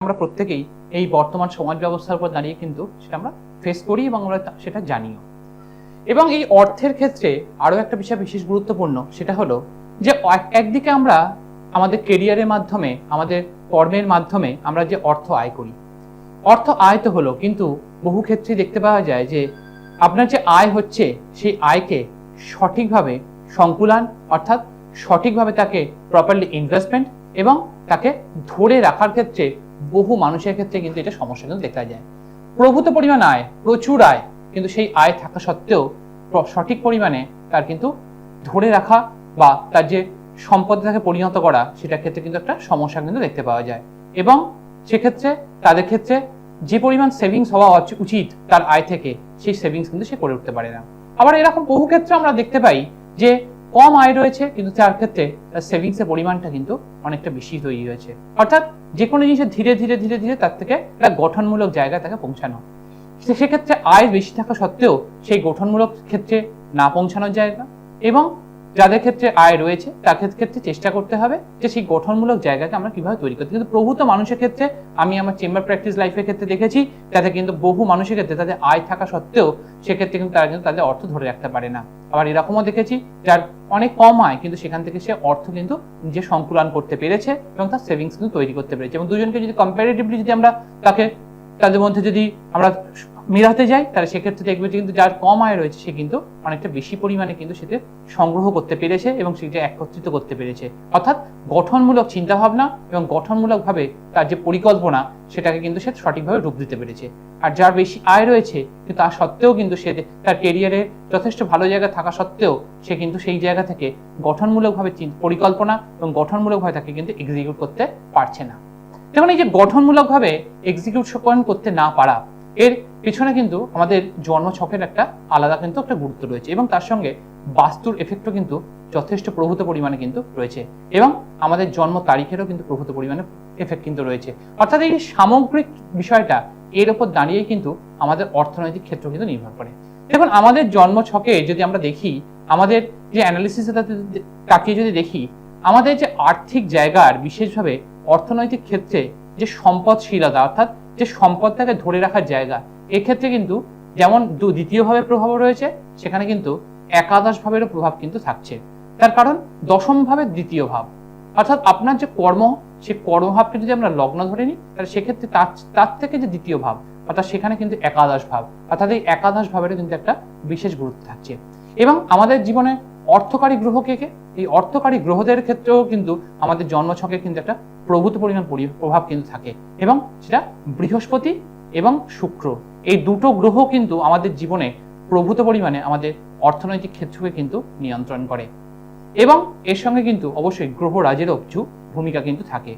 আমরা প্রত্যেকেই এই বর্তমান সমাজ ব্যবস্থার উপর দাঁড়িয়ে কিন্তু সেটা আমরা ফেস করি এবং আমরা সেটা জানিও। এবং এই অর্থের ক্ষেত্রে আরো একটা বিষয় বিশেষ গুরুত্বপূর্ণ, সেটা হলো যে একদিকে আমরা আমাদের কেরিয়ারের মাধ্যমে, আমাদের কর্মের মাধ্যমে আমরা যে অর্থ আয় করি, অর্থ আয় তো হলো, কিন্তু বহু ক্ষেত্রে দেখতে পাওয়া যায় যে আপনার যে আয় হচ্ছে সেই আয়কে সঠিকভাবে সংকুলান, অর্থাৎ সঠিকভাবে তাকে প্রপারলি ইনভেস্টমেন্ট এবং তাকে ধরে রাখার ক্ষেত্রে বহু মানুষের ক্ষেত্রে কিন্তু এটা সমস্যা কিন্তু দেখা যায়। প্রভূত পরিমাণ আয়, প্রচুর আয়, কিন্তু সেই আয় থাকা সত্ত্বেও সঠিক পরিমাণে তার কিন্তু ধরে রাখা বা তার যে সম্পদে তাকে পরিণত করা, সেটার ক্ষেত্রে কিন্তু একটা সমস্যা কিন্তু দেখতে পাওয়া যায়। এবং সেক্ষেত্রে তাদের ক্ষেত্রে যে পরিমাণ সেভিংস হওয়া উচিত তার আয় থেকে, সেই সেভিংস কিন্তু সে করে উঠতে পারে না। আবার এরকম বহু ক্ষেত্রে আমরা দেখতে পাই যে কম আয় রয়েছে, কিন্তু তার ক্ষেত্রে তার সেভিংস এর পরিমাণটা কিন্তু অনেকটা বেশি তৈরি হয়েছে। অর্থাৎ যে কোনো জিনিসের ধীরে ধীরে ধীরে ধীরে তার থেকে একটা গঠনমূলক জায়গায় তাকে পৌঁছানো, সেক্ষেত্রে আয় বেশি থাকা সত্ত্বেও সেই গঠনমূলক ক্ষেত্রে না পৌঁছানোর জায়গা। এবং যাদের ক্ষেত্রে আয় রয়েছে তাদের ক্ষেত্রে চেষ্টা করতে হবে যে সেই গঠনমূলক জায়গাকে আমরা কিভাবে তৈরি করতে। কিন্তু প্রভূত মানুষের ক্ষেত্রে, আমি আমার চেম্বার প্র্যাকটিস লাইফের ক্ষেত্রে দেখেছি, যাতে কিন্তু বহু মানুষের ক্ষেত্রে তাদের আয় থাকা সত্ত্বেও সেক্ষেত্রে কিন্তু তারা কিন্তু তাদের অর্থ ধরে রাখতে পারে না। আবার এরকমও দেখেছি যার অনেক কম আয়, কিন্তু সেখান থেকে সে অর্থ কিন্তু নিজে সংকুলন করতে পেরেছে এবং তার সেভিংস কিন্তু তৈরি করতে পেরেছে। এবং দুজনকে যদি কম্পারেটিভলি যদি আমরা তাদের মধ্যে যদি আমরা মেলাতে যাই, তাহলে সেক্ষেত্রে দেখবে কিন্তু যার কম আয় রয়েছে সে কিন্তু অনেকটা বেশি পরিমাণে কিন্তু সেটা সংগ্রহ করতে পেরেছে এবং সেটা একত্রিত করতে পেরেছে। অর্থাৎ গঠনমূলক চিন্তাভাবনা এবং গঠনমূলকভাবে তার যে পরিকল্পনা, সেটাকে কিন্তু সে সঠিকভাবে রূপ দিতে পেরেছে। আর যার বেশি আয় রয়েছে কিন্তু তা সত্ত্বেও কিন্তু সে তার কেরিয়ারে যথেষ্ট ভালো জায়গা থাকা সত্ত্বেও সে কিন্তু সেই জায়গা থেকে গঠনমূলকভাবে পরিকল্পনা এবং গঠনমূলকভাবে তাকে কিন্তু এক্সিকিউট করতে পারছে না। যেমন এই যে গঠনমূলকভাবে এক্সিকিউশন করতে না পারা, এর পিছনে কিন্তু আমাদের জন্মছকের একটা আলাদা কিন্তু একটা গুরুত্ব রয়েছে এবং তার সঙ্গে বাস্তুর এফেক্টও কিন্তু যথেষ্ট প্রভূত পরিমাণে কিন্তু রয়েছে এবং আমাদের জন্ম তারিখেরও কিন্তু প্রভূত পরিমাণে এফেক্ট কিন্তু রয়েছে। অর্থাৎ এই সামগ্রিক বিষয়টা এর উপর দাঁড়িয়ে কিন্তু আমাদের অর্থনৈতিক ক্ষেত্র কিন্তু নির্ভর করে। দেখুন, আমাদের জন্মছকে যদি আমরা দেখি, আমাদের যে অ্যানালিসিসে তাকিয়ে যদি দেখি, আমাদের যে আর্থিক জায়গার বিশেষভাবে অর্থনৈতিক ক্ষেত্রে যে সম্পদশীলতা, অর্থাৎ যে সম্পদটাকে ধরে রাখার জায়গা, এক্ষেত্রে কিন্তু যেমন দ্বিতীয় ভাবের প্রভাব রয়েছে, সেখানে কিন্তু একাদশ ভাবেরও প্রভাব কিন্তু থাকছে। তার কারণ দশম ভাবের দ্বিতীয় ভাব, অর্থাৎ আপনার যে কর্ম, সেই কর্মভাবকে যদি আমরা লগ্ন ধরে নিই, তাহলে সেক্ষেত্রে তার থেকে যে দ্বিতীয় ভাব, অর্থাৎ সেখানে কিন্তু একাদশ ভাব, অর্থাৎ এই একাদশ ভাবেরও কিন্তু একটা বিশেষ গুরুত্ব থাকছে। এবং আমাদের জীবনে অর্থকারী গ্রহ কে কে? এই অর্থকারী গ্রহদের ক্ষেত্রেও কিন্তু আমাদের জন্মছকে কিন্তু একটা প্রভূত পরিমাণ প্রভাব কিন্তু থাকে এবং সেটা বৃহস্পতি এবং শুক্র, এই দুটো গ্রহ কিন্তু আমাদের জীবনে প্রভূত পরিমাণে আমাদের অর্থনৈতিক ক্ষেত্রকে কিন্তু নিয়ন্ত্রণ করে। এবং এর সঙ্গে কিন্তু অবশ্যই গ্রহ রাজেরও কিছু ভূমিকা কিন্তু থাকে।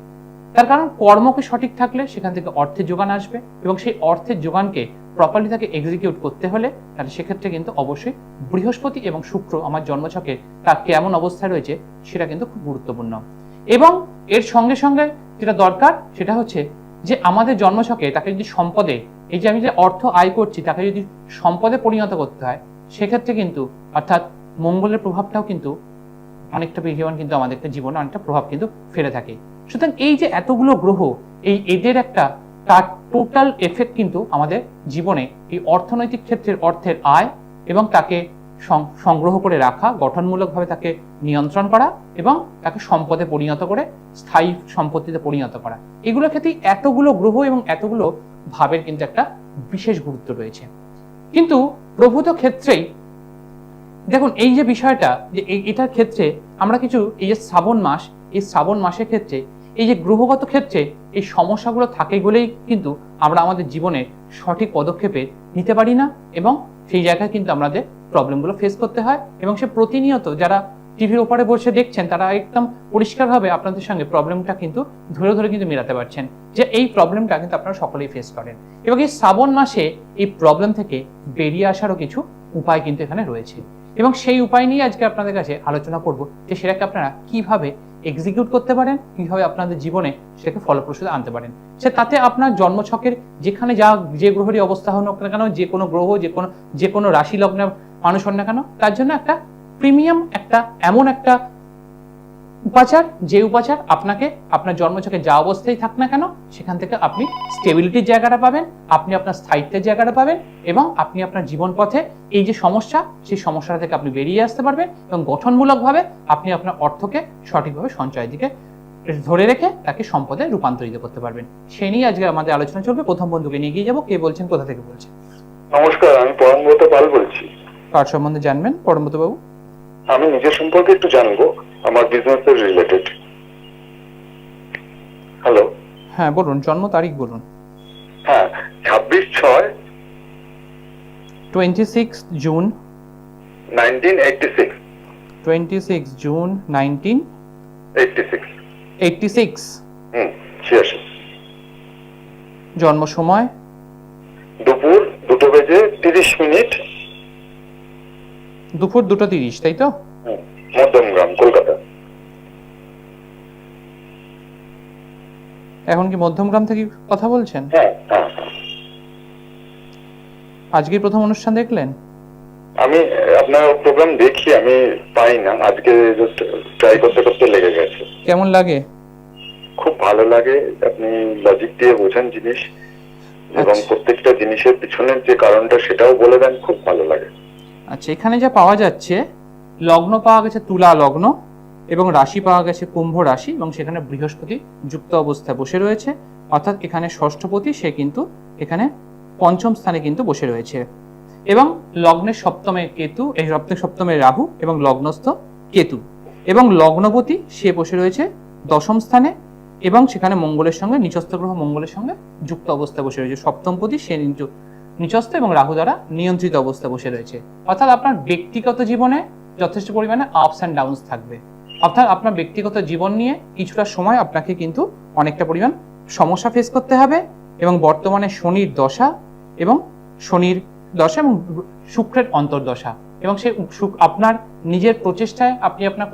তার কারণ কর্মকে সঠিক থাকলে সেখান থেকে অর্থের যোগান আসবে এবং সেই অর্থের যোগানকে প্রপারলি তাকে এক্সিকিউট করতে হলে তাহলে সেক্ষেত্রে কিন্তু অবশ্যই বৃহস্পতি এবং শুক্র আমার জন্মছকে তার কেমন অবস্থায় রয়েছে সেটা কিন্তু খুব গুরুত্বপূর্ণ। এবং এর সঙ্গে সঙ্গে যেটা দরকার সেটা হচ্ছে যে আমাদের জন্মছকে তাকে যদি সম্পদে, এই যে আমি যে অর্থ আয় করছি তাকে যদি সম্পদে পরিণত করতে হয়, সেক্ষেত্রে কিন্তু অর্থাৎ মঙ্গলের প্রভাবটাও কিন্তু অনেকটা পরিমাণ কিন্তু আমাদের জীবনে অনেকটা প্রভাব কিন্তু ফেলে থাকে। সুতরাং এই যে এতগুলো গ্রহ, এদের একটা তার টোটাল এফেক্ট কিন্তু আমাদের জীবনে এই অর্থনৈতিক ক্ষেত্রের অর্থের আয় এবং তাকে সংগ্রহ করে রাখা, গঠনমূলকভাবে তাকে নিয়ন্ত্রণ করা এবং তাকে সম্পদে পরিণত করে স্থায়ী সম্পত্তিতে পরিণত করা, এগুলোর ক্ষেত্রে এতগুলো গ্রহ এবং এতগুলো ভাবের কিন্তু একটা বিশেষ গুরুত্ব রয়েছে। কিন্তু প্রভূত ক্ষেত্রেই দেখুন এই যে বিষয়টা, যে এটার ক্ষেত্রে আমরা কিছু এই যে শ্রাবণ মাস, এই শ্রাবণ মাসের ক্ষেত্রে এই যে গ্রহগত ক্ষেত্রে এই সমস্যাগুলো থাকে বলেই কিন্তু আমরা আমাদের জীবনে সঠিক পদক্ষেপে নিতে পারি না এবং সেই জায়গায় কিন্তু আমাদের প্রবলেমগুলো ফেস করতে হয়। এবং সে প্রতিনিয়ত যারা টিভির ওপরে বসে দেখছেন তারা একদম পরিষ্কারভাবে আপনাদের সঙ্গে প্রবলেমটা কিন্তু ধরে ধরে কিন্তু মেলাতে পারছেন যে এই প্রবলেমটা কিন্তু আপনারা সকলেই ফেস করেন। এবং এই শ্রাবণ মাসে এই প্রবলেম থেকে বেরিয়ে আসারও কিছু উপায় কিন্তু এখানে রয়েছে এবং সেই উপায় নিয়ে আজকে আপনাদের কাছে আলোচনা করব যে সেটাকে আপনারা কিভাবে এক্সিকিউট করতে পারেন, কিভাবে আপনাদের জীবনে সেটাকে ফলপ্রসূ আনতে পারেন। সে তাতে আপনার জন্মছকের যেখানে যে গ্রহেরই অবস্থা হোক না কেন, যে কোনো গ্রহ, যে কোনো রাশি লগ্নের মানুষ হন না কেন, তার জন্য একটা প্রিমিয়াম, একটা এমন একটা উপাচার, যে উপাচার আপনাকে আপনার জন্মছকে যা অবস্থায় থাক না কেন সেখান থেকে আপনি স্টেবিলিটির জায়গাটা পাবেন, আপনি আপনার স্থায়িত্বের জায়গাটা পাবেন এবং আপনি আপনার জীবন পথে এই যে সমস্যা সেই সমস্যাটা থেকে আপনি বেরিয়ে আসতে পারবেন এবং গঠনমূলকভাবে আপনি আপনার অর্থকে সঠিকভাবে সঞ্চয়ের দিকে ধরে রেখে তাকে সম্পদে রূপান্তরিত করতে পারবেন। সেই নিয়ে আজকে আমাদের আলোচনা চলবে। প্রথম বন্ধুকে নিয়ে গিয়ে যাবো। কে বলছেন, কোথা থেকে বলছেন? নমস্কার, আমি পরমব্রত পাল বলছি। কার সম্বন্ধে জানবেন পরমব্রত বাবু? আমি নিজের সম্পর্কে একটু জানবো, আমার বিজনেসের রিলেটেড। হ্যালো। হ্যাঁ বলুন, জন্ম তারিখ বলুন। হ্যাঁ, 26/6 26 জুন 1986। 26 জুন 1986। হুম, 86। জন্ম সময় দুপুর 2:30। দুপুর 2:30, তাই তো? মধ্যমগ্রাম, কলকাতা। এখন কি মধ্যমগ্রাম থেকে কথা বলছেন? হ্যাঁ হ্যাঁ হ্যাঁ। আজকে প্রথম অনুষ্ঠান দেখলেন? আমি আপনার প্রোগ্রাম দেখি, আমি পাই না, আজকে জাস্ট ট্রাই করতে করতে লেগে গেছে। কেমন লাগে? খুব ভালো লাগে, আপনি লজিক দিয়ে বোঝান জিনিস এবং প্রত্যেকটা জিনিসের পিছনের যে কারণটা সেটাও বলে দেন, খুব ভালো লাগে। আচ্ছা, এখানে যা পাওয়া যাচ্ছে, লগ্ন পাওয়া গেছে তুলা লগ্ন এবং রাশি পাওয়া গেছে কুম্ভ রাশি এবং সেখানে বৃহস্পতি যুক্ত অবস্থায় বসে রয়েছে, অর্থাৎ এখানে ষষ্ঠপতি সে কিন্তু এখানে পঞ্চম স্থানে কিন্তু বসে রয়েছে এবং লগ্নের সপ্তমে কেতু, এই লগ্নের সপ্তমে রাহু এবং লগ্নস্থ কেতু এবং লগ্নপতি সে বসে রয়েছে দশম স্থানে এবং সেখানে মঙ্গলের সঙ্গে, নিচস্থ গ্রহ মঙ্গলের সঙ্গে যুক্ত অবস্থায় বসে রয়েছে। সপ্তমপতি সে নিচস্থ এবং রাহু দ্বারা নিয়ন্ত্রিত অবস্থায় বসে রয়েছে, অর্থাৎ আপনার ব্যক্তিগত জীবনে যথেষ্ট পরিমাণে আপস অ্যান্ড ডাউনস থাকবে। অর্থাৎ আপনার ব্যক্তিগত জীবন নিয়ে কিছুটা সময় আপনাকে কিন্তু অনেকটা পরিমাণ সমস্যা ফেস করতে হবে এবং বর্তমানে শনির দশা এবং শুক্রের অন্তর্দশা এবং সেই আপনার নিজের প্রচেষ্টায় আপনি আপনার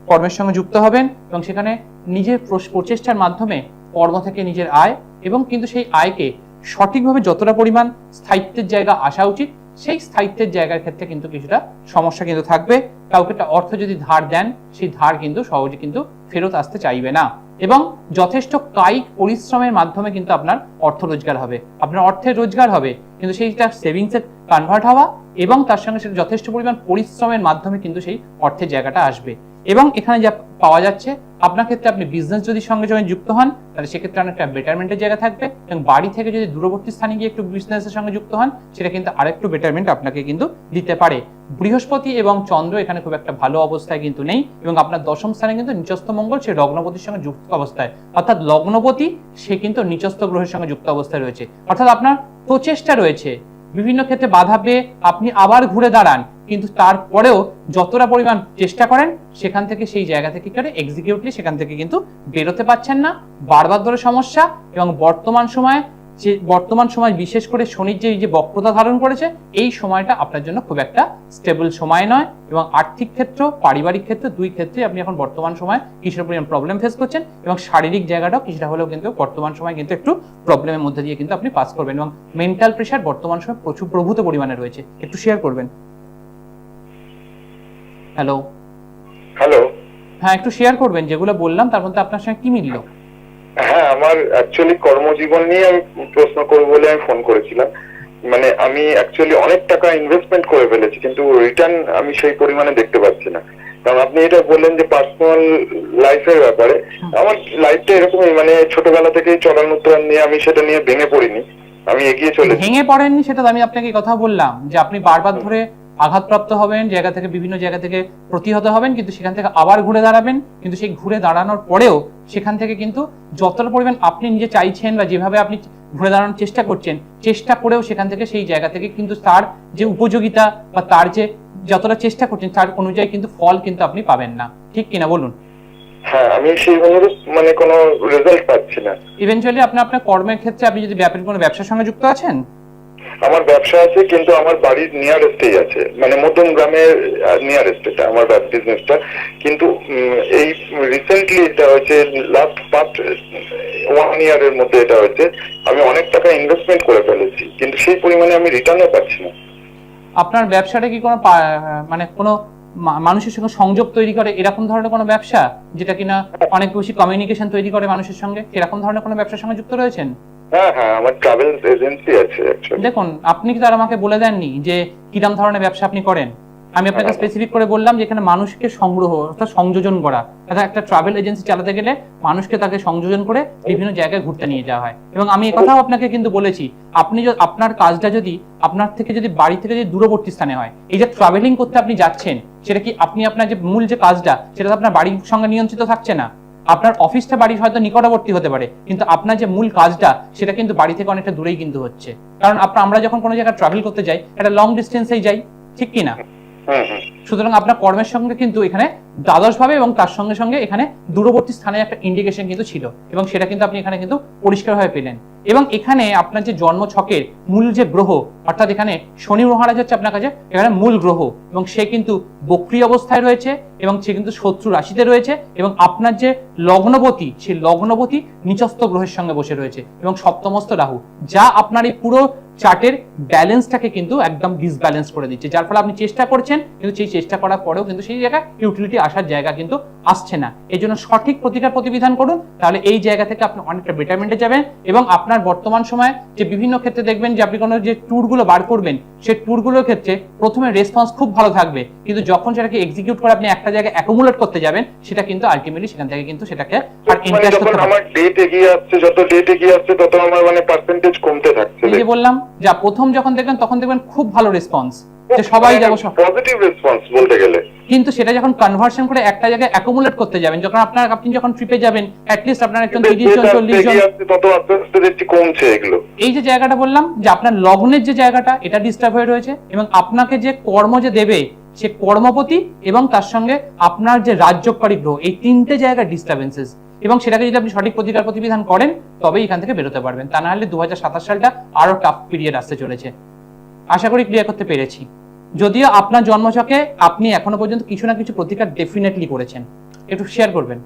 কর্মের সঙ্গে যুক্ত হবেন এবং সেখানে নিজের প্রচেষ্টার মাধ্যমে কর্ম থেকে নিজের আয় এবং কিন্তু সেই আয়কে সঠিকভাবে যতটা পরিমাণ স্থায়িত্বের জায়গা আসা উচিত সেই স্থায়িত্বের জায়গার ক্ষেত্রে কিন্তু কিছুটা সমস্যা কিন্তু থাকবে। কাউকে একটা অর্থ যদি ধার দেন, সেই ধার কিন্তু সহজে কিন্তু ফেরত আসতে চাইবে না এবং যথেষ্ট কায়িক পরিশ্রমের মাধ্যমে কিন্তু আপনার অর্থ রোজগার হবে, আপনার অর্থের রোজগার হবে, কিন্তু সেইটা সেভিংসে কনভার্ট হওয়া এবং তার সঙ্গে সেটা যথেষ্ট পরিমাণ পরিশ্রমের মাধ্যমে কিন্তু সেই অর্থের জায়গাটা আসবে। এবং এখানে যা পাওয়া যাচ্ছে, আপনার ক্ষেত্রে আপনি বিজনেস যদি সঙ্গে সঙ্গে যুক্ত হন তাহলে সেক্ষেত্রে অনেকটা বেটারমেন্টের জায়গা থাকবে এবং বাড়ি থেকে যদি দূরবর্তী স্থানে গিয়ে একটু বিজনেসের সঙ্গে যুক্ত হন সেটা কিন্তু আরেকটু বেটারমেন্ট আপনাকে কিন্তু দিতে পারে। বৃহস্পতি এবং চন্দ্র এখানে খুব একটা ভালো অবস্থায় কিন্তু নেই এবং আপনার দশম স্থানে কিন্তু নিচস্থ মঙ্গল সে লগ্নপতির সঙ্গে যুক্ত অবস্থায়, অর্থাৎ লগ্নপতি সে কিন্তু নিচস্থ গ্রহের সঙ্গে যুক্ত অবস্থায় রয়েছে, অর্থাৎ আপনার প্রচেষ্টা রয়েছে বিভিন্ন ক্ষেত্রে বাধা পেয়ে আপনি আবার ঘুরে দাঁড়ান, কিন্তু তারপরেও যতটা পরিমাণ চেষ্টা করেন সেখান থেকে সেই জায়গা থেকে করে এক্সিকিউটলি সেখান থেকে কিন্তু বেরোতে পারছেন না, বারবার ধরে সমস্যা। এবং বর্তমান সময় বিশেষ করে শনির যে বক্রতা ধারণ করেছে এই সময়টা আপনার জন্য খুব একটা স্টেবল সময় নয় এবং আর্থিক ক্ষেত্র, পারিবারিক ক্ষেত্র দুই ক্ষেত্রে আপনি এখন বর্তমান সময় কিছুটা পরিমাণ প্রবলেম ফেস করছেন এবং শারীরিক জায়গাটাও কিছুটা হলেও কিন্তু বর্তমান সময় কিন্তু একটু প্রবলেমের মধ্যে দিয়ে কিন্তু আপনি পাস করবেন এবং মেন্টাল প্রেশার বর্তমান সময় প্রভূত পরিমাণে রয়েছে। একটু শেয়ার করবেন। Hello hello. হ্যাঁ, একটু শেয়ার করবেন যেগুলো বললাম তার মধ্যে আপনার সঙ্গে কি মিলল? হ্যাঁ, আমার অ্যাকচুয়ালি কর্মজীবন নিয়ে আমি প্রশ্ন করবো বলে আমি ফোন করেছিলাম। মানে আমি অ্যাকচুয়ালি অনেক টাকা ইনভেস্টমেন্ট করে ফেলেছি কিন্তু রিটার্ন আমি সেই পরিমাণে দেখতে পাচ্ছি না। কারণ আপনি এটা বললেন যে পার্সোনাল লাইফের ব্যাপারে, আমার লাইফটা এরকমই, মানে ছোটবেলা থেকেই চলার উত্তরণ নিয়ে আমি সেটা নিয়ে ভেঙে পড়িনি, আমি এগিয়ে চলেছি। ভেঙে পড়েননি সেটা আমি আপনাকে কথা বললাম যে আপনি বারবার ধরে আঘাতপ্রাপ্ত হবেন, বিভিন্ন জায়গা থেকে প্রতিহত হবেন, কিন্তু সেখান থেকে আবার ঘুরে দাঁড়াবেন, কিন্তু সেই ঘুরে দাঁড়ানোর পরেও সেখান থেকে কিন্তু যতটা পরিমাণ আপনি নিজে চাইছেন বা যেভাবে আপনি ঘুরে দাঁড়ানোর চেষ্টা করছেন, চেষ্টা করেও সেখান থেকে সেই জায়গা থেকে কিন্তু তার যে উপযোগিতা বা তার যে যতটা চেষ্টা করছেন তার অনুযায়ী কিন্তু ফল কিন্তু আপনি পাবেন না। ঠিক কিনা বলুন? হ্যাঁ, আমি সেই অনুরূপ মানে কোনো রেজাল্ট পাচ্ছি না। ইভেনচুয়ালি আপনার কর্মের ক্ষেত্রে আপনি যদি কোনো ব্যবসার সঙ্গে যুক্ত আছেন? আমার ব্যবসা আছে কিন্তু আমার বাড়ির নিয়ারেস্টেই আছে, মানে মধ্যম গ্রামের নিয়ারেস্ট এটা আমার বিজনেসটা। কিন্তু এই রিসেন্টলি এটা হয়েছে, লাস্ট 1 ইয়ারের মধ্যে এটা হয়েছে, আমি অনেক টাকা ইনভেস্টমেন্ট করে ফেলেছি কিন্তু সেই পরিমাণে আমি রিটার্নও পাচ্ছি না। আপনার ব্যবসাটা কি কোনো মানে কোনো মানুষের সঙ্গে সংযোগ তৈরি করে এরকম ধরনের কোনো ব্যবসা, যেটা কিনা অনেক বেশি কমিউনিকেশন তৈরি করে মানুষের সঙ্গে, এরকম ধরনের কোনো ব্যবসার সঙ্গে যুক্ত রয়েছেন? হ্যাঁ হ্যাঁ, আমার ট্রাভেল এজেন্সি আছে অ্যাকচুয়ালি। দেখুন, আপনি কি তার আমাকে বলে দেননি যে কিরম ধরনের ব্যবসা আপনি করেন? আমি আপনাকে স্পেসিফিক করে বললাম যে এখানে মানুষকে সংগ্রহ অর্থাৎ সংযোজন করা, অর্থাৎ একটা ট্রাভেল এজেন্সি চালাতে গেলে মানুষকে তাকে সংযোজন করে বিভিন্ন জায়গায় ঘুরতে নিয়ে যাওয়া হয়। এবং আমি কথাও আপনাকে কিন্তু বলেছি, আপনি আপনার কাজটা যদি আপনার থেকে যদি বাড়ি থেকে যদি দূরবর্তী স্থানে হয়, এই যে ট্রাভেলিং করতে আপনি যাচ্ছেন, সেটা কি আপনি আপনার যে মূল যে কাজটা সেটা তো আপনার বাড়ির সঙ্গে নিয়ন্ত্রিত থাকছে না। আপনার অফিসটা বাড়ির হয়তো নিকটবর্তী হতে পারে, কিন্তু আপনার যে মূল কাজটা সেটা কিন্তু বাড়ি থেকে অনেকটা দূরেই কিন্তু হচ্ছে। কারণ আমরা যখন কোনো জায়গায় ট্রাভেল করতে যাই, একটা লং ডিস্টেন্সেই যাই, ঠিক কি না? সুতরাং আপনার কর্মের সঙ্গে কিন্তু এখানে দ্বাদশ ভাবে এবং তার সঙ্গে সঙ্গে এখানে দূরবর্তী স্থানে একটা ইন্ডিকেশন কিন্তু ছিল, এবং সেটা কিন্তু আপনি এখানে কিন্তু পরিষ্কারভাবে পেলেন। এবং এখানে আপনার যে জন্ম ছকের মূল যে গ্রহ, অর্থাৎ এখানে শনি মহারাজ হচ্ছে আপনার কাছে এখানে মূল গ্রহ, এবং সে কিন্তু বক্রী অবস্থায় রয়েছে এবং সে কিন্তু শত্রু রাশিতে রয়েছে, এবং আপনার যে লগ্নপতি, সেই লগ্নপতি নিচস্থ গ্রহের সঙ্গে বসে রয়েছে এবং সপ্তমস্থ রাহু, যা আপনার এই পুরো চার্টের ব্যালেন্সটাকে কিন্তু একদম ডিসব্যালেন্স করে দিচ্ছে, যার ফলে আপনি চেষ্টা করছেন কিন্তু সেই চেষ্টা করার পরেও কিন্তু সেই জায়গায় ইউটিলিটি আসার জায়গা কিন্তু আসছে না। এই জন্য সঠিক প্রতিকার প্রতিবিধান করুন, তাহলে এই জায়গা থেকে আপনি অনেকটা বেটারমেন্টে যাবেন। এবং আপনার বর্তমান সময়ে যে বিভিন্ন ক্ষেত্রে দেখবেন যে আপনি কোনো যে ট্যুরগুলো বার করবেন, সেই ট্যুরগুলোর ক্ষেত্রে প্রথমে রেসপন্স খুব ভালো থাকবে, কিন্তু যখন সেটাকে এক্সিকিউট করে আপনি একটা জায়গায় অ্যাকুমুলেট করতে যাবেন, সেটা কিন্তু আলটিমেটলি সেখান থেকে কিন্তু সেটাকে আর ইন্টারেস্ট করতে আমার ডেট এগিয়ে আসছে, যত ডেট এগিয়ে আসছে তত আমার মানে পার্সেন্টেজ কমতে থাকছে। এই যে বললাম, যা প্রথম যখন দেখবেন তখন দেখবেন খুব ভালো রেসপন্স, যে সবাই যাবো, পজিটিভ রেসপন্স বলতে গেলে। কিন্তু সেটা যখন কনভার্সন করে একটা জায়গায় অ্যাকুমুলেট করতে যাবেন, যখন আপনি যখন ট্রিপে যাবেন, অ্যাট লিস্ট আপনার একজন 30 জন 40 জন, তত আস্তে আস্তে দেখছি কমছে এগুলো। এই যে জায়গাটা বললাম যে আপনার লগ্নের যে জায়গাটা, এটা ডিস্টার্ব হয়ে রয়েছে, এবং আপনাকে যে কর্ম যে দেবে সে কর্মপতি এবং তার সঙ্গে আপনার যে রাজ্যকারী গ্রহ, এই তিনটে জায়গা ডিস্টার্বেন্সেস, এবং সেটাকে যদি আপনি সঠিক প্রতিকার প্রতিবিধান করেন তবেই এখান থেকে বেরোতে পারবেন। তা না হলে 2027 সালটা আরো টাফ পিরিয়ড আসতে চলেছে। আশা করি ক্লিয়ার করতে পেরেছি। যদিও আপনার জন্মছকে আপনি এখনো পর্যন্ত কিছু না কিছু প্রতিকার ডেফিনেটলি করেছেন, একটু শেয়ার করবেন।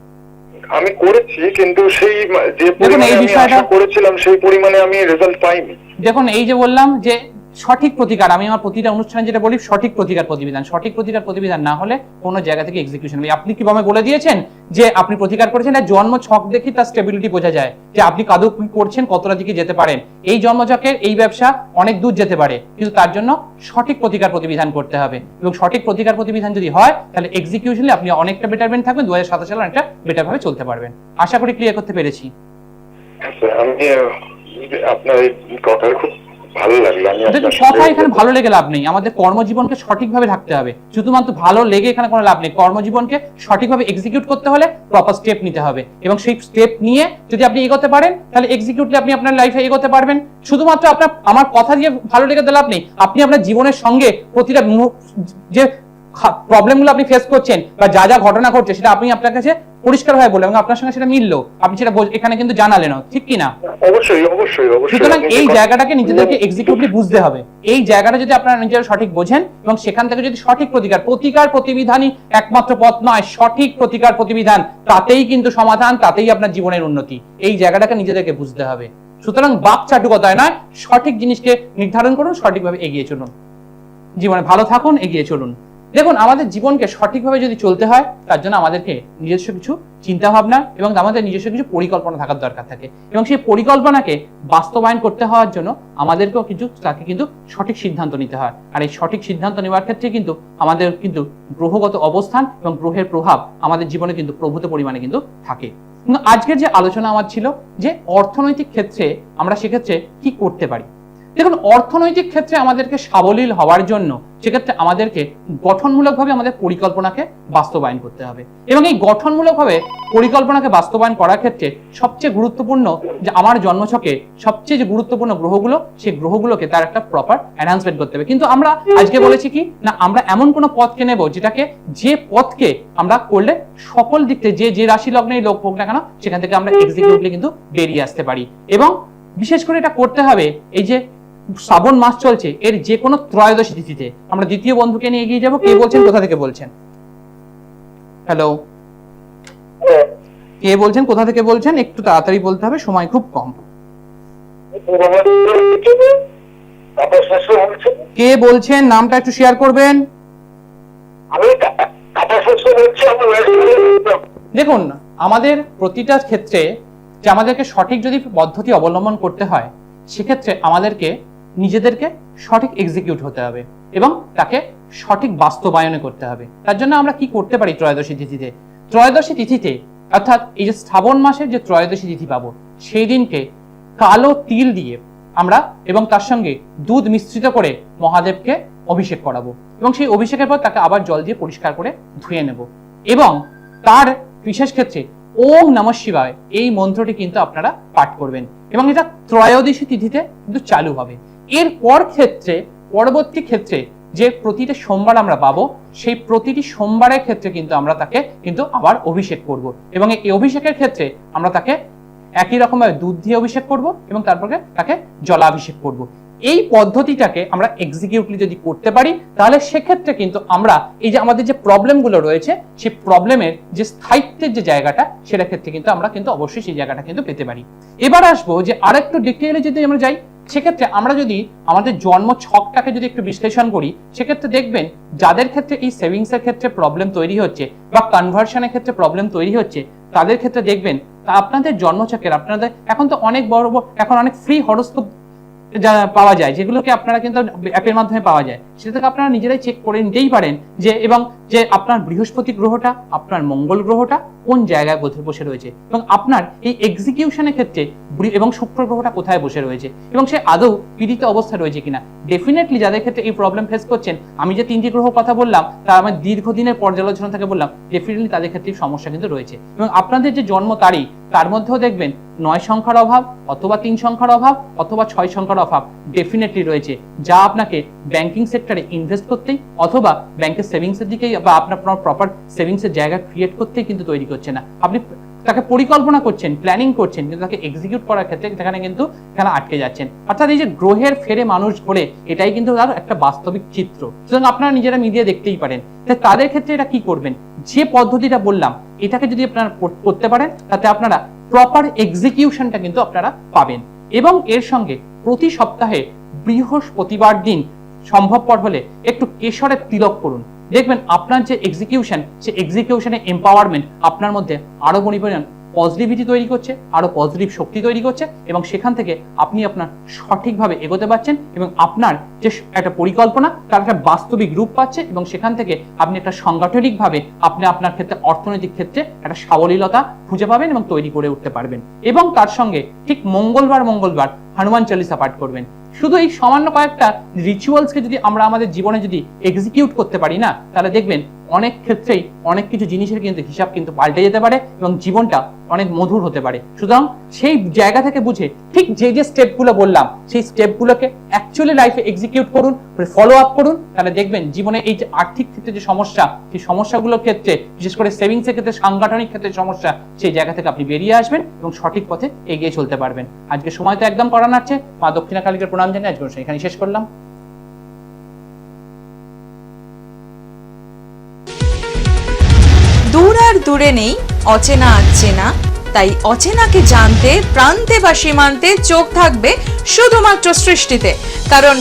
আমি করেছি, কিন্তু সেই যে দেখুন এই বিষয়টা করেছিলাম সেই পরিমাণে আমি রেজাল্ট পাইনি। দেখুন এই যে বললাম যে সঠিক প্রতিকার, আমি আমার প্রতিটা অনুষ্ঠানে যেটা বলি, সঠিক প্রতিকার প্রতিবিধান, সঠিক প্রতিকার প্রতিবিধান না হলে কোনো জায়গা থেকে এক্সিকিউশন হবে। আপনি কিভাবে বলে দিয়েছেন যে আপনি প্রতিকার করেছেন, আর জন্ম ছক দেখি তার স্টেবিলিটি বোঝা যায় যে আপনি কাদু কি করছেন, কতটা দিকে যেতে পারেন। এই জন্মছকের এই ব্যবসা অনেক দূর যেতে পারে, কিন্তু তার জন্য সঠিক প্রতিকার প্রতিবিধান করতে হবে, এবং সঠিক প্রতিকার প্রতিবিধান যদি হয় তাহলে এক্সিকিউশনে আপনি অনেকটা বেটারমেন্ট থাকবেন, 2027 সালে অনেকটা বেটার ভাবে চলতে পারবেন। আশা করি ক্লিয়ার করতে পেরেছি। আমি আপনার এই কথার খুব ভালো লাগলো। দেখুন কথা এখানে ভালো লেগে লাভ নেই, আমাদের কর্মজীবনকে সঠিকভাবে থাকতে হবে। শুধুমাত্র ভালো লেগে এখানে কোনো লাভ নেই, কর্মজীবনকে সঠিকভাবে এক্সিকিউট করতে হলে প্রপার স্টেপ নিতে হবে, এবং সেই স্টেপ নিয়ে যদি আপনি এগোতে পারেন তাহলে এক্সিকিউটলি আপনি আপনার লাইফে এগোতে পারবেন। শুধুমাত্র আপনার আমার কথা দিয়ে ভালো লেগে লাভ নেই, আপনি আপনার জীবনের সঙ্গে প্রতিটা যে প্রবলেমগুলো আপনি ফেস করছেন বা যা যা ঘটনা ঘটছে সেটা আপনি আপনার কাছে পরিষ্কারভাবে বললেন, এবং আপনার সঙ্গে সেটা মিললো, আপনি সেটা এখানে কিন্তু জানালেন, ঠিক কি না? অবশ্যই অবশ্যই অবশ্যই। সুতরাং এই জায়গাটাকে নিজেদেরকে এক্সিকিউটলি বুঝতে হবে। এই জায়গাটা যদি আপনারা নিজেরা সঠিক বোঝেন এবং সেখান থেকে যদি সঠিক প্রতিকার প্রতিবিধানই একমাত্র পথ নয়, সঠিক প্রতিকার প্রতিবিধান, তাতেই কিন্তু সমাধান, তাতেই আপনার জীবনের উন্নতি। এই জায়গাটাকে নিজেদেরকে বুঝতে হবে। সুতরাং বাকচাটুকতায় নয়, সঠিক জিনিসকে নির্ধারণ করুন, সঠিকভাবে এগিয়ে চলুন, জীবনে ভালো থাকুন, এগিয়ে চলুন। দেখুন আমাদের জীবনকে সঠিকভাবে যদি চলতে হয় তার জন্য আমাদেরকে নিজস্ব কিছু চিন্তা ভাবনা এবং আমাদের নিজস্ব কিছু পরিকল্পনা থাকার দরকার থাকে, এবং সেই পরিকল্পনাকে বাস্তবায়ন করতে হওয়ার জন্য আমাদেরকেও তাকে কিন্তু সঠিক সিদ্ধান্ত নিতে হয়। আর এই সঠিক সিদ্ধান্ত নেওয়ার ক্ষেত্রে কিন্তু আমাদের কিন্তু গ্রহগত অবস্থান এবং গ্রহের প্রভাব আমাদের জীবনে কিন্তু প্রভূত পরিমাণে কিন্তু থাকে। কিন্তু আজকের যে আলোচনা আমার ছিল যে অর্থনৈতিক ক্ষেত্রে আমরা সেক্ষেত্রে কি করতে পারি। দেখুন অর্থনৈতিক ক্ষেত্রে আমাদেরকে সাবলীল হওয়ার জন্য সেক্ষেত্রে আমাদেরকে গঠনমূলকভাবে আমাদের পরিকল্পনাকে বাস্তবায়ন করতে হবে, এবং এই গঠনমূলকভাবে পরিকল্পনাকে বাস্তবায়ন করার ক্ষেত্রে সবচেয়ে গুরুত্বপূর্ণ যে আমার জন্মছকে সবচেয়ে যে গুরুত্বপূর্ণ গ্রহগুলো, সেই গ্রহগুলোকে তার একটা প্রপার এনহান্সমেন্ট করতে হবে। কিন্তু আমরা আজকে বলেছি কি না, আমরা এমন কোনো পথকে নেব যেটাকে, যে পথকে আমরা করলে সকল দিক থেকে যে রাশি লগ্নেই লোক হোক না কেন সেখান থেকে আমরা এক্সিকিউটলি কিন্তু বেরিয়ে আসতে পারি। এবং বিশেষ করে এটা করতে হবে এই যে শ্রাবণ মাস চলছে, এর যে কোনো ত্রয়োদশী তিথিতে। আমরা দ্বিতীয় বন্ধুকে নিয়ে এগিয়ে যাবো। কে বলছেন, কোথা থেকে বলছেন? হ্যালো, কে বলছেন, কোথা থেকে বলছেন? একটু তাড়াতাড়ি বলতে হবে, সময় খুব কম। কে বলছেন, নামটা একটু শেয়ার করবেন। আমি কাটা শস্য বলছি, আমার দেখুন, আমাদের প্রতিটা ক্ষেত্রে যে আমাদেরকে সঠিক যদি পদ্ধতি অবলম্বন করতে হয়, সেক্ষেত্রে আমাদেরকে নিজেদেরকে সঠিক এক্সিকিউট হতে হবে এবং তাকে সঠিক বাস্তবায়নে করতে হবে। তার জন্য আমরা কি করতে পারি ত্রয়োদশী তিথিতে? ত্রয়োদশী তিথিতে অর্থাৎ এই যে শ্রাবণ মাসের যে ত্রয়োদশী তিথি পাবো, সেই দিনকে কালো তিল দিয়ে আমরা এবং তার সঙ্গে দুধ মিশ্রিত করে মহাদেবকে অভিষেক করাবো এবং সেই অভিষেকের পর তাকে আবার জল দিয়ে পরিষ্কার করে ধুয়ে নেব এবং তার বিশেষ ক্ষেত্রে ওম নমঃ শিবায় এই মন্ত্রটি কিন্তু আপনারা পাঠ করবেন এবং এটা ত্রয়োদশী তিথিতে কিন্তু চালু হবে। এরপর ক্ষেত্রে পরবর্তী ক্ষেত্রে যে প্রতিটা সোমবার আমরা পাবো, সেই প্রতিটি সোমবারের ক্ষেত্রে কিন্তু আমরা তাকে কিন্তু আবার অভিষেক করব এবং এই অভিষেকের ক্ষেত্রে আমরা তাকে একই রকমভাবে দুধ দিয়ে অভিষেক করব এবং তারপরে তাকে জলাভিষেক করব। এই পদ্ধতিটাকে আমরা এক্সিকিউটলি যদি করতে পারি, তাহলে সেক্ষেত্রে কিন্তু আমরা এই যে আমাদের যে প্রবলেমগুলো রয়েছে, সেই প্রবলেমের যে স্থায়িত্বের যে জায়গাটা, সেটা ক্ষেত্রে কিন্তু আমরা কিন্তু অবশ্যই সেই জায়গাটা কিন্তু পেতে পারি। এবার আসবো যে আরেকটু ডিটেইলে যদি আমরা যাই, সেক্ষেত্রে আমরা যদি আমাদের জন্ম ছকটাকে যদি একটু বিশ্লেষণ করি, সেক্ষেত্রে দেখবেন যাদের ক্ষেত্রে এই সেভিংস এর ক্ষেত্রে প্রবলেম তৈরি হচ্ছে বা কনভার্সনের ক্ষেত্রে প্রবলেম তৈরি হচ্ছে, তাদের ক্ষেত্রে দেখবেন তা আপনাদের জন্মছকের আপনাদের এখন তো অনেক বড় এখন অনেক ফ্রি হরোস্কোপ যা পাওয়া যায়, যেগুলোকে আপনারা কিন্তু অ্যাপের মাধ্যমে পাওয়া যায়, সেটা থেকে আপনারা নিজেরাই চেক করে নিতেই পারেন যে এবং যে আপনার বৃহস্পতি গ্রহটা, আপনার মঙ্গল গ্রহটা কোন জায়গায় বসে রয়েছে এবং আপনার এই এক্সিকিউশনের ক্ষেত্রে এবং শুক্র গ্রহটা কোথায় বসে রয়েছে এবং সে আদৌ পীড়িত অবস্থা রয়েছে কিনা। ডেফিনেটলি যাদের ক্ষেত্রে এই প্রবলেম ফেস করছেন, আমি যে 3টি গ্রহ কথা বললাম তা আমার দীর্ঘদিনের পর্যালোচনা থেকে বললাম, ডেফিনেটলি তাদের ক্ষেত্রে সমস্যা কিন্তু রয়েছে এবং আপনাদের যে জন্ম তারিখ তার মধ্যেও দেখবেন 9 সংখ্যার অভাব অথবা 3 সংখ্যার অভাব অথবা 6 সংখ্যার অভাব ডেফিনেটলি রয়েছে, যা আপনাকে ব্যাংকিং সেক্টরে ইনভেস্ট করতেই অথবা ব্যাংকের সেভিংস এর দিকেই বা আপনার প্রপার সেভিংস এর জায়গা ক্রিয়েট করতেই কিন্তু তৈরি করছে না। আপনি তাকে পরিকল্পনা করছেন, প্ল্যানিং করছেন, কিন্তু তাকে এক্সিকিউট করার ক্ষেত্রে সেখানে কিন্তু এখানে আটকে যাচ্ছেন। অর্থাৎ এই যে গ্রহের ফেরে মানুষ ঘোরে, এটাই কিন্তু তার একটা বাস্তবিক চিত্র। সুতরাং আপনারা নিজেরা মিডিয়া দেখতেই পারেন। তাদের ক্ষেত্রে এটা কি করবেন, যে পদ্ধতিটা বললাম এটাকে যদি আপনারা করতে পারেন, তাতে আপনারা প্রপার এক্সিকিউশনটা কিন্তু আপনারা পাবেন। এবং এর সঙ্গে প্রতি সপ্তাহে বৃহস্পতিবার দিন সম্ভবপর হলে একটু কেশরের তিলক করুন, দেখবেন আপনার যে এক্সিকিউশন, সে এক্সিকিউশনে এম্পাওয়ারমেন্ট আপনার মধ্যে আরো পরিমাণ পজিটিভিটি তৈরি করছে, আরো পজিটিভ শক্তি তৈরি করছে এবং সেখান থেকে আপনি আপনার সঠিকভাবে এগোতে পারছেন এবং আপনার যে একটা পরিকল্পনা তার একটা বাস্তবিক রূপ পাচ্ছে এবং সেখান থেকে আপনি একটা সাংগঠনিকভাবে আপনি আপনার ক্ষেত্রে অর্থনৈতিক ক্ষেত্রে একটা সাবলীলতা খুঁজে পাবেন এবং তৈরি করে উঠতে পারবেন। এবং তার সঙ্গে ঠিক মঙ্গলবার হনুমান চালিসা পাঠ করবেন। শুধু এই সামান্য কয়েকটা রিচুয়ালসকে যদি আমরা আমাদের জীবনে যদি এক্সিকিউট করতে পারি না, তাহলে দেখবেন অনেক ক্ষেত্রেই অনেক কিছু জিনিসের কিন্তু হিসাব কিন্তু পাল্টে যেতে পারে এবং জীবনটা অনেক মধুর হতে পারে। সুতরাং সেই জায়গা থেকে বুঝে ঠিক যে যে স্টেপগুলো বললাম, সেই স্টেপগুলোকে অ্যাকচুয়ালি লাইফে এক্সিকিউট করুন, ফলো আপ করুন, তাহলে দেখবেন জীবনে এই যে আর্থিক ক্ষেত্রে যে সমস্যা, সেই সমস্যাগুলোর ক্ষেত্রে বিশেষ করে সেভিংস এর ক্ষেত্রে, সাংগঠনিক ক্ষেত্রে সমস্যা, সেই জায়গা থেকে আপনি বেরিয়ে আসবেন এবং সঠিক পথে এগিয়ে চলতে পারবেন। আজকে সময় তো একদম করা নাচ্ছে, মা দক্ষিণা কালীকে প্রণাম জানিয়ে আজকে এখানে শেষ করলাম। দূর আর দূরে নেই অচেনা আচ্ছেনা, তাই অচেনাকে জানতে প্রান্তে বা সীমান্তে চোখ থাকবে শুধুমাত্র সৃষ্টিতে, কারণ